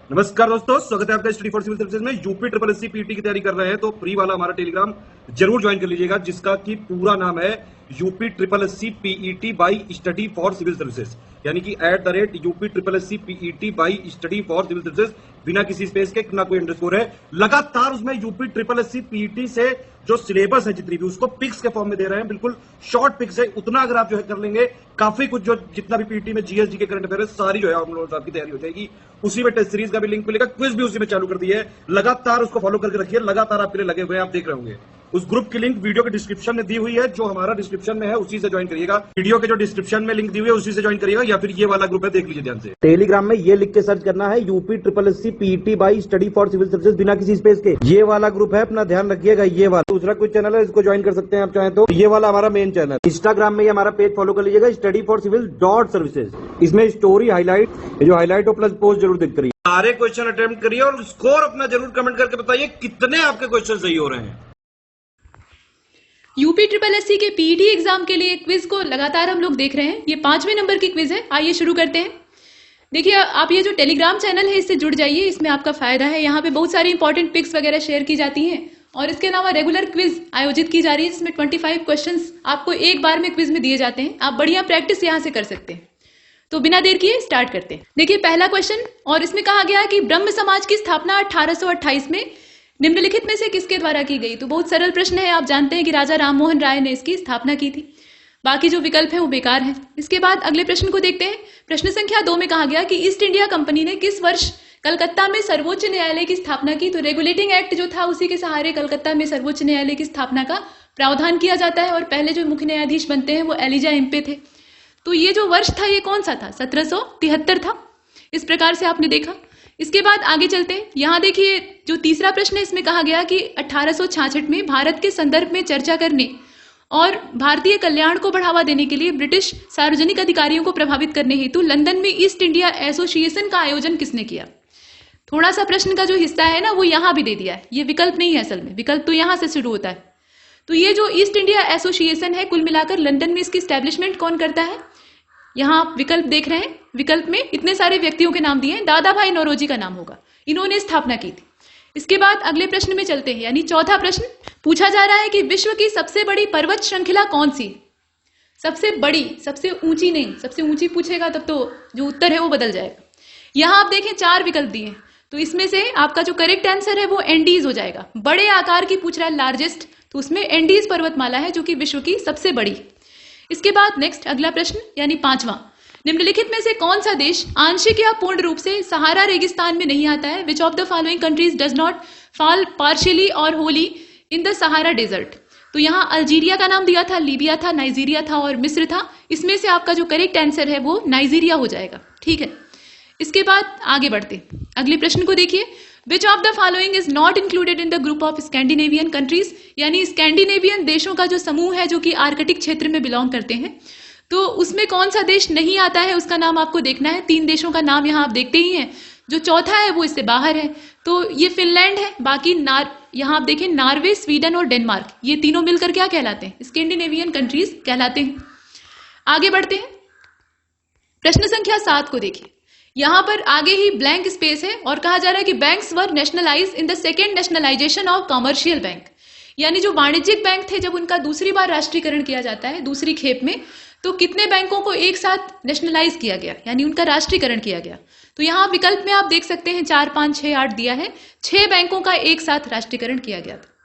नमस्कार दोस्तों, स्वागत है आपका स्टडी फॉर सिविल सर्विसेज में। यूपी ट्रिपल एससी पीटी की तैयारी कर रहे हैं तो फ्री वाला हमारा टेलीग्राम जरूर ज्वाइन कर लीजिएगा, जिसका कि पूरा नाम है UP triple SC PET by study for civil services, यानी कि @UP triple SC PET by study for civil services, बिना किसी स्पेस के, ना कोई अंडरस्कोर है। लगातार उसमें यूपी ट्रिपल एससी पीईटी से जो सिलेबस है जितनी भी, उसको पिक्स के फॉर्म में दे रहे हैं, बिल्कुल शॉर्ट पिक्स है। उतना अगर आप जो है कर लेंगे, काफी कुछ जो जितना भी पीटी में जीएसजी के करंट अफेयर है, सारी जो है हम लोगों की तैयारी हो जाएगी। उसी में टेस्ट सीरीज का भी लिंक मिलेगा, क्विज भी उसी में चालू कर दिया है। लगातार उसको फॉलो करके रखिए, लगातार आपके लिए लगे हुए हैं, आप देख रहे होंगे। उस ग्रुप की लिंक वीडियो के डिस्क्रिप्शन में दी हुई है, जो हमारा डिस्क्रिप्शन में है उसी से ज्वाइन करिएगा। वीडियो के जो डिस्क्रिप्शन में लिंक दी हुई है उसी से ज्वाइन करिएगा, या फिर ये वाला ग्रुप है, देख लीजिए ध्यान से। टेलीग्राम में ये लिख के सर्च करना है UP triple SC PET by study for civil services, बिना किसी स्पेस के। ये वाला ग्रुप है, अपना ध्यान रखिएगा। ये वाला दूसरा कोई चैनल है, इसको ज्वाइन कर सकते हैं आप चाहें तो। ये वाला हमारा मेन चैनल। इंस्टाग्राम में हमारा पेज फॉलो कर लीजिएगा, स्टडी फॉर सिविल .सर्विसेज। इसमें स्टोरी हाईलाइट, जो हाईलाइट हो प्लस पोस्ट जरूर देख करिए। सारे क्वेश्चन अटेम्प्ट करिए और स्कोर अपना जरूर कमेंट करके बताइए कितने आपके क्वेश्चन सही हो रहे हैं। यूपी ट्रिपल एससी के पीईटी एग्जाम के लिए क्विज को लगातार हम लोग देख रहे हैं। ये 5वें नंबर की क्विज है। आइए शुरू करते हैं। देखिए, आप ये जो टेलीग्राम चैनल है इससे जुड़ जाइए, इसमें आपका फायदा है। यहाँ पे बहुत सारी इंपॉर्टेंट पिक्स वगैरह शेयर की जाती हैं और इसके अलावा रेगुलर क्विज आयोजित की जा रही है, जिसमें 25 क्वेश्चंस आपको एक बार में क्विज में दिए जाते हैं। आप बढ़िया प्रैक्टिस यहाँ से कर सकते हैं। तो बिना देर किए स्टार्ट करते हैं। देखिए, पहला क्वेश्चन, और इसमें कहा गया है कि ब्रह्म समाज की स्थापना 1828 में निम्नलिखित में से किसके द्वारा की गई। तो बहुत सरल प्रश्न है। आप जानते हैं कि राजा राममोहन राय ने इसकी स्थापना की थी। बाकी जो विकल्प है वो बेकार है। इसके बाद अगले प्रश्न को देखते हैं। प्रश्न संख्या 2 में कहा गया कि ईस्ट इंडिया कंपनी ने किस वर्ष कलकत्ता में सर्वोच्च न्यायालय की स्थापना की। तो रेगुलेटिंग एक्ट जो था, उसी के सहारे कलकत्ता में सर्वोच्च न्यायालय की स्थापना का प्रावधान किया जाता है और पहले जो मुख्य न्यायाधीश बनते हैं वो एलिजा इम्पे थे। तो ये जो वर्ष था ये कौन सा था? 1773 था। इस प्रकार से आपने देखा। इसके बाद आगे चलते हैं। यहाँ देखिए, जो तीसरा प्रश्न है इसमें कहा गया कि 1866 में भारत के संदर्भ में चर्चा करने और भारतीय कल्याण को बढ़ावा देने के लिए ब्रिटिश सार्वजनिक अधिकारियों को प्रभावित करने हेतु लंदन में ईस्ट इंडिया एसोसिएशन का आयोजन किसने किया। थोड़ा सा प्रश्न का जो हिस्सा है ना, वो यहाँ भी दे दिया है। ये विकल्प नहीं है, असल में विकल्प तो यहाँ से शुरू होता है। तो ये जो ईस्ट इंडिया एसोसिएशन है, कुल मिलाकर लंदन में इसकी स्टैब्लिशमेंट कौन करता है? यहाँ आप विकल्प देख रहे हैं। विकल्प में इतने सारे व्यक्तियों के नाम दिए हैं। दादा भाई नौरोजी का नाम होगा, इन्होंने स्थापना की थी। इसके बाद अगले प्रश्न में चलते हैं, यानी चौथा प्रश्न पूछा जा रहा है कि विश्व की सबसे बड़ी पर्वत श्रृंखला कौन सी? सबसे बड़ी, सबसे ऊंची नहीं। सबसे ऊंची पूछेगा तब तो जो उत्तर है वो बदल जाएगा। यहाँ आप देखें 4 विकल्प दिए हैं, तो इसमें से आपका जो करेक्ट आंसर है वो एंडीज हो जाएगा। बड़े आकार की पूछ रहा है, लार्जेस्ट, तो उसमें एंडीज पर्वतमाला है जो कि विश्व की सबसे बड़ी। इसके बाद नेक्स्ट अगला प्रश्न, यानी 5वां, निम्नलिखित में से कौन सा देश आंशिक या पूर्ण रूप से सहारा रेगिस्तान में नहीं आता है? Which of the following countries does not fall partially or wholly in the Sahara desert. तो यहाँ अल्जीरिया का नाम दिया था, लीबिया था, नाइजीरिया था और मिस्र था। इसमें से आपका जो करेक्ट आंसर है वो नाइजीरिया हो जाएगा। ठीक है। इसके बाद आगे बढ़ते अगले प्रश्न को देखिए। विच of the following is not included in the group of Scandinavian countries, यानी स्कैंडिनेवियन देशों का जो समूह है जो कि आर्कटिक क्षेत्र में बिलोंग करते हैं, तो उसमें कौन सा देश नहीं आता है उसका नाम आपको देखना है। 3 देशों का नाम यहाँ आप देखते ही हैं। जो चौथा है वो इससे बाहर है, तो ये फिनलैंड है। बाकी यहाँ आप देखें नॉर्वे, स्वीडन और डेनमार्क, ये तीनों मिलकर क्या कहलाते हैं? स्कैंडिनेवियन कंट्रीज कहलाते हैं। आगे बढ़ते हैं। प्रश्न संख्या 7 को देखिए। यहां पर आगे ही ब्लैंक स्पेस है और कहा जा रहा है कि banks were nationalise in the second nationalisation of commercial bank, यानी जो वाणिज्यिक बैंक थे जब उनका दूसरी बार राष्ट्रीयकरण किया जाता है दूसरी खेप में, तो कितने बैंकों को एक साथ नेशनलाइज किया गया, यानी उनका राष्ट्रीयकरण किया गया। तो यहाँ विकल्प में आप देख सकते हैं 4, 5, 6, 8 दिया है। 6 बैंकों का एक साथ राष्ट्रीयकरण किया गया था।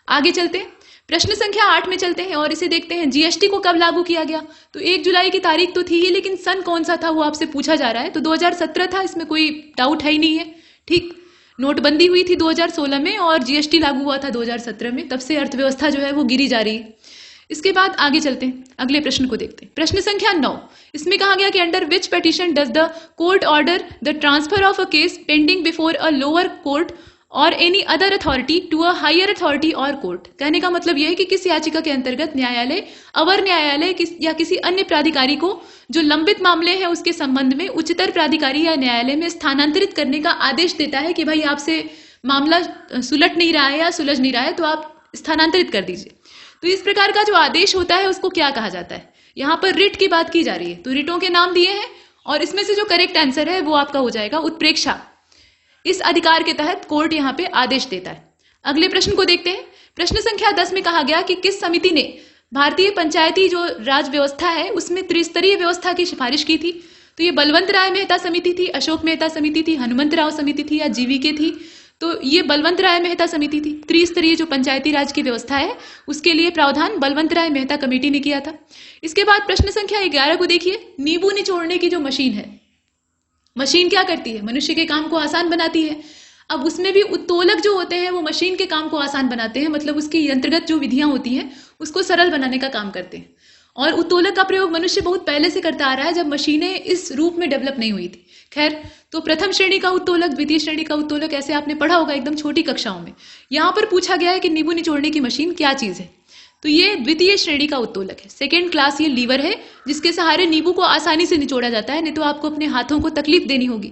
आगे चलते हैं। प्रश्न संख्या 8 में चलते हैं और इसे देखते हैं। जीएसटी को कब लागू किया गया? तो 1 जुलाई की तारीख तो थी ही, लेकिन सन कौन सा था वो आपसे पूछा जा रहा है। तो 2017 था, इसमें कोई डाउट है ही नहीं है। ठीक, नोटबंदी हुई थी 2016 में और जीएसटी लागू हुआ था 2017 में। तब से अर्थव्यवस्था जो है वो गिरी जा रही है। इसके बाद आगे चलते हैं, अगले प्रश्न को देखते हैं। प्रश्न संख्या 9, इसमें कहा गया कि under which petition does the court order the transfer of a case pending before a lower court or any other authority to a higher authority or court. कहने का मतलब यह है कि किस याचिका के अंतर्गत न्यायालय, अवर न्यायालय या किसी अन्य प्राधिकारी को जो लंबित मामले हैं उसके संबंध में उच्चतर प्राधिकारी या न्यायालय में स्थानांतरित करने का आदेश देता है कि भाई आपसे मामला सुलट नहीं रहा है या सुलझ नहीं रहा है, तो आप स्थानांतरित कर दीजिए। तो इस प्रकार का जो आदेश होता है उसको क्या कहा जाता है? यहाँ पर रिट की बात की जा रही है, तो रिटों के नाम दिए हैं और इसमें से जो करेक्ट आंसर है वो आपका हो जाएगा उत्प्रेक्षा। इस अधिकार के तहत कोर्ट यहाँ पे आदेश देता है। अगले प्रश्न को देखते हैं। प्रश्न संख्या 10 में कहा गया कि किस समिति ने भारतीय पंचायती जो राज व्यवस्था है उसमें त्रिस्तरीय व्यवस्था की सिफारिश की थी? तो ये बलवंत राय मेहता समिति थी, अशोक मेहता समिति थी, हनुमंत राव समिति थी या जीवीके थी? तो ये बलवंत राय मेहता समिति थी। त्रिस्तरीय जो पंचायती राज की व्यवस्था है उसके लिए प्रावधान बलवंत राय मेहता कमेटी ने किया था। इसके बाद प्रश्न संख्या 11 को देखिए। नींबू निचोड़ने की जो मशीन है, मशीन क्या करती है? मनुष्य के काम को आसान बनाती है। अब उसमें भी उत्तोलक जो होते हैं वो मशीन के काम को आसान बनाते हैं, मतलब उसकी यंत्रगत जो विधियां होती हैं उसको सरल बनाने का काम करते हैं। और उत्तोलक का प्रयोग मनुष्य बहुत पहले से करता आ रहा है, जब मशीनें इस रूप में डेवलप नहीं हुई थी। खैर, तो प्रथम श्रेणी का उत्तोलक, द्वितीय श्रेणी का उत्तोलक, ऐसे आपने पढ़ा होगा एकदम छोटी कक्षाओं में। यहाँ पर पूछा गया है कि नींबू निचोड़ने की मशीन क्या चीज है? तो ये द्वितीय श्रेणी का उत्तोलक है। सेकेंड क्लास ये लीवर है जिसके सहारे नींबू को आसानी से निचोड़ा जाता है, नहीं तो आपको अपने हाथों को तकलीफ देनी होगी।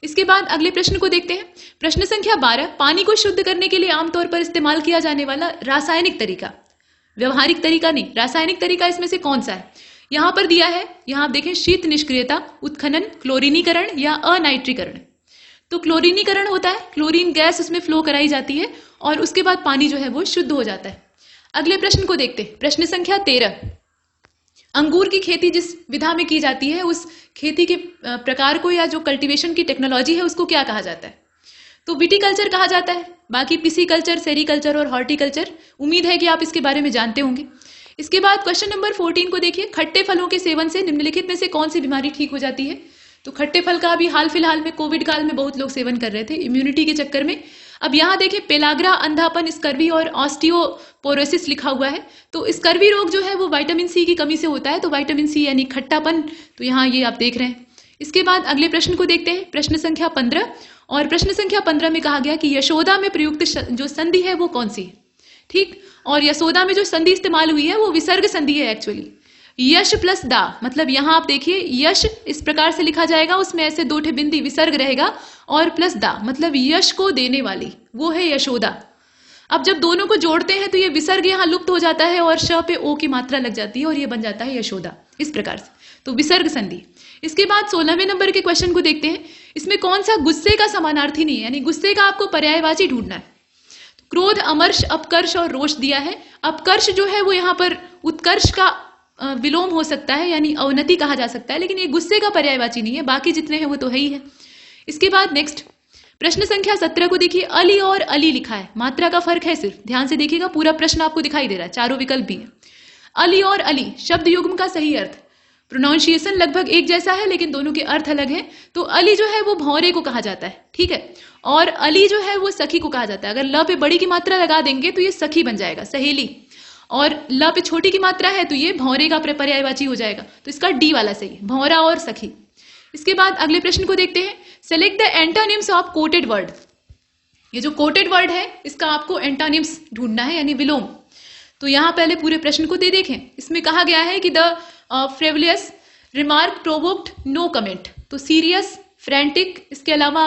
इसके बाद अगले प्रश्न को देखते हैं। प्रश्न संख्या 12। पानी को शुद्ध करने के लिए आमतौर पर इस्तेमाल किया जाने वाला रासायनिक तरीका, व्यवहारिक तरीका नहीं, रासायनिक तरीका इसमें से कौन सा है? यहां पर दिया है, यहां आप देखें, शीत निष्क्रियता, उत्खनन, क्लोरीनीकरण या अनाइट्रीकरण। तो क्लोरीनीकरण होता है, क्लोरीन गैस उसमें फ्लो कराई जाती है और उसके बाद पानी जो है वो शुद्ध हो जाता है। अगले प्रश्न को देखते हैं। प्रश्न संख्या 13। अंगूर की खेती जिस विधा में की जाती है उस खेती के प्रकार को या जो कल्टीवेशन की टेक्नोलॉजी है उसको क्या कहा जाता है? तो विटिकल्चर कहा जाता है। बाकी पिसीकल्चर, सेरीकल्चर और हॉर्टिकल्चर, उम्मीद है कि आप इसके बारे में जानते होंगे। इसके बाद क्वेश्चन नंबर 14 को देखिए। खट्टे फलों के सेवन से निम्नलिखित में से कौन सी बीमारी ठीक हो जाती है? तो खट्टे फल का अभी हाल फिलहाल में कोविड काल में बहुत लोग सेवन कर रहे थे इम्यूनिटी के चक्कर में। अब यहाँ देखें, पेलाग्रा, अंधापन, स्कर्वी और ऑस्टियोपोरोसिस लिखा हुआ है। तो स्कर्वी रोग जो है वो विटामिन सी की कमी से होता है, तो विटामिन सी यानी खट्टापन, तो यहाँ ये आप देख रहे हैं। इसके बाद अगले प्रश्न को देखते हैं। प्रश्न संख्या 15। और प्रश्न संख्या 15 में कहा गया कि यशोदा में प्रयुक्त जो संधि है वो कौन सी है? ठीक, और यशोदा में जो संधि इस्तेमाल हुई है वो विसर्ग संधि है एक्चुअली। यश प्लस दा, मतलब यहां आप देखिए यश इस प्रकार से लिखा जाएगा, उसमें ऐसे दो ठे बिंदी विसर्ग रहेगा, और प्लस दा मतलब यश को देने वाली, वो है यशोदा। अब जब दोनों को जोड़ते हैं तो ये विसर्ग यहाँ लुप्त हो जाता है और श पे ओ की मात्रा लग जाती है और ये बन जाता है यशोदा, इस प्रकार से। तो विसर्ग संधि। इसके बाद 16वें नंबर के क्वेश्चन को देखते हैं। इसमें कौन सा गुस्से का समानार्थी नहीं है, यानी गुस्से का आपको पर्यायवाची ढूंढना है। क्रोध, अमर्ष, अपकर्ष और रोष दिया है। अपकर्ष जो है वो यहाँ पर उत्कर्ष का विलोम हो सकता है, यानी अवनति कहा जा सकता है, लेकिन ये गुस्से का पर्यायवाची नहीं है, बाकी जितने हैं वो तो है ही है। इसके बाद नेक्स्ट प्रश्न संख्या 17 को देखिए। अली और अली लिखा है, मात्रा का फर्क है सिर्फ, ध्यान से देखिएगा, पूरा प्रश्न आपको दिखाई दे रहा है, चारों विकल्प भी है। अली और अली शब्द युग्म का सही अर्थ, प्रोनाउंसिएशन लगभग एक जैसा है लेकिन दोनों के अर्थ अलग हैं। तो अली जो है वो भौरे को कहा जाता है, ठीक है, और अली जो है वो सखी को कहा जाता है। अगर ल पे बड़ी की मात्रा लगा देंगे तो ये सखी बन जाएगा, सहेली, और ल पे छोटी की मात्रा है तो ये भौरे का पर्यायवाची हो जाएगा। तो इसका डी वाला सही है, भौरा और सखी। इसके बाद अगले प्रश्न को देखते हैं। Select the antonyms of coated word. ये जो कोटेड वर्ड है इसका आपको एंटोनिम्स ढूंढना है, यानी विलोम। तो यहां पहले पूरे प्रश्न को दे देखें। इसमें कहा गया है कि the frivolous, remark, provoked, no comment. तो सीरियस, फ्रेंटिक, इसके अलावा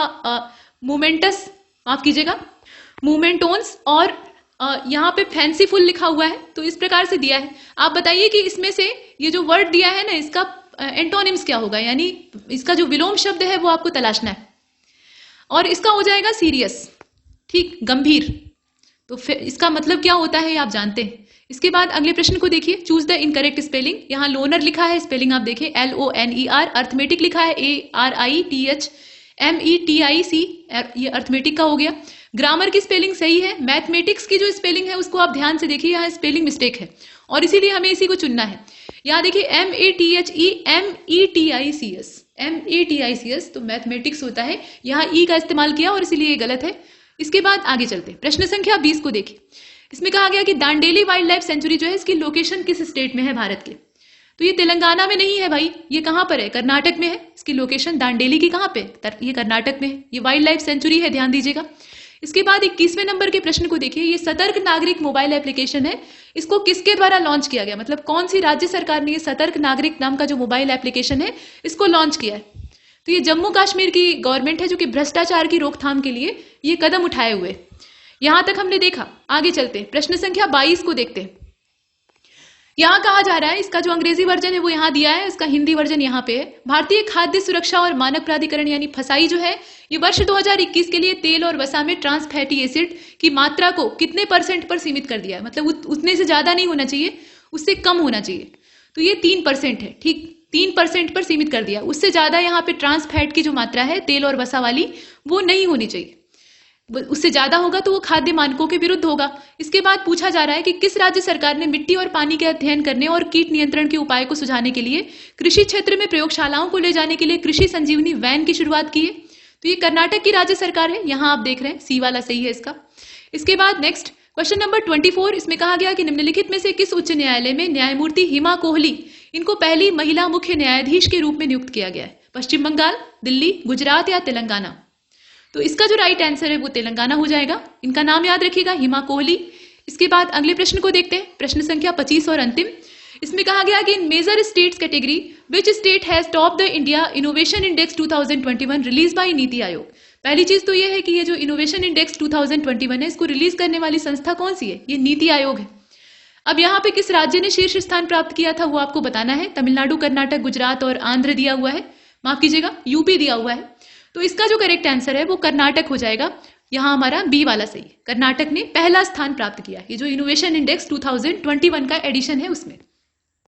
मोमेंटस, माफ कीजिएगा, मोमेंटोन्स, और यहाँ पे फैंसीफुल लिखा हुआ है। तो इस प्रकार से दिया है। आप बताइए कि इसमें से ये जो वर्ड दिया है ना, इसका एंटोनिम्स क्या होगा, यानी इसका जो विलोम शब्द है वो आपको तलाशना है, और इसका हो जाएगा सीरियस, ठीक, गंभीर। तो फिर इसका मतलब क्या होता है आप जानते हैं। इसके बाद अगले प्रश्न को देखिए। Choose the incorrect spelling. यहाँ लोनर लिखा है, स्पेलिंग आप देखें LONER। अर्थमेटिक लिखा है ARITHMETIC, ये अर्थमेटिक का हो गया। ग्रामर की स्पेलिंग सही है। मैथमेटिक्स की जो स्पेलिंग है उसको आप ध्यान से देखिए, यहाँ स्पेलिंग मिस्टेक है और इसीलिए हमें इसी को चुनना है। यहाँ देखिए METHEMETICS, तो मैथमेटिक्स होता है, यहाँ ई का इस्तेमाल किया और इसीलिए ये गलत है। इसके बाद आगे चलते हैं। प्रश्न संख्या 20 को देखिए। इसमें कहा गया कि दांडेली वाइल्ड लाइफ सेंचुरी जो है इसकी लोकेशन किस स्टेट में है भारत के? तो ये तेलंगाना में नहीं है भाई, ये कहां पर है? कर्नाटक में है। इसकी लोकेशन दांडेली की कहां पे? ये कर्नाटक में है। ये वाइल्ड लाइफ सेंचुरी है, ध्यान दीजिएगा। इसके बाद 21वें नंबर के प्रश्न को देखिए। ये सतर्क नागरिक मोबाइल एप्लीकेशन है, इसको किसके द्वारा लॉन्च किया गया, मतलब कौन सी राज्य सरकार ने ये सतर्क नागरिक नाम का जो मोबाइल एप्लीकेशन है इसको लॉन्च किया है? तो ये जम्मू कश्मीर की गवर्नमेंट है जो कि भ्रष्टाचार की रोकथाम के लिए ये कदम उठाए हुए। यहां तक हमने देखा। आगे चलते हैं, प्रश्न संख्या 22 को देखते हैं। यहाँ कहा जा रहा है, इसका जो अंग्रेजी वर्जन है वो यहाँ दिया है, इसका हिंदी वर्जन यहाँ पे है। भारतीय खाद्य सुरक्षा और मानक प्राधिकरण यानी फसाई जो है, ये वर्ष 2021 के लिए तेल और वसा में ट्रांस फैटी एसिड की मात्रा को कितने % पर सीमित कर दिया है। मतलब उतने से ज्यादा नहीं होना चाहिए, उससे कम होना चाहिए। तो ये 3% है, ठीक 3% पर सीमित कर दिया। उससे ज्यादा यहाँ पे ट्रांस फैट की जो मात्रा है तेल और वसा वाली, वो नहीं होनी चाहिए। उससे ज्यादा होगा तो वो खाद्य मानकों के विरुद्ध होगा। इसके बाद पूछा जा रहा है कि किस राज्य सरकार ने मिट्टी और पानी के अध्ययन करने और कीट नियंत्रण के उपाय को सुझाने के लिए कृषि क्षेत्र में प्रयोगशालाओं को ले जाने के लिए कृषि संजीवनी वैन की शुरुआत की है। तो ये कर्नाटक की राज्य सरकार है। यहाँ आप देख रहे हैं सी वाला सही है इसका। इसके बाद नेक्स्ट क्वेश्चन नंबर 24, इसमें कहा गया कि निम्नलिखित में से किस उच्च न्यायालय में न्यायमूर्ति हिमा कोहली इनको पहली महिला मुख्य न्यायाधीश के रूप में नियुक्त किया गया है? पश्चिम बंगाल, दिल्ली, गुजरात या तेलंगाना? तो इसका जो राइट आंसर है वो तेलंगाना हो जाएगा। इनका नाम याद रखिएगा, हिमा कोहली। इसके बाद अगले प्रश्न को देखते हैं, प्रश्न संख्या 25 और अंतिम। इसमें कहा गया कि in major states category which state has top the India innovation index 2021 release by NITI Aayog? पहली चीज तो ये है कि ये जो इनोवेशन इंडेक्स 2021 है, इसको रिलीज करने वाली संस्था कौन सी है? ये नीति आयोग है। अब यहाँ पे किस राज्य ने शीर्ष स्थान प्राप्त किया था वो आपको बताना है। तमिलनाडु, कर्नाटक, गुजरात और आंध्र दिया हुआ है, माफ कीजिएगा यूपी दिया हुआ है। तो इसका जो करेक्ट आंसर है वो कर्नाटक हो जाएगा। यहाँ हमारा बी वाला सही है, कर्नाटक ने पहला स्थान प्राप्त किया, ये जो इनोवेशन इंडेक्स 2021 का एडिशन है उसमें।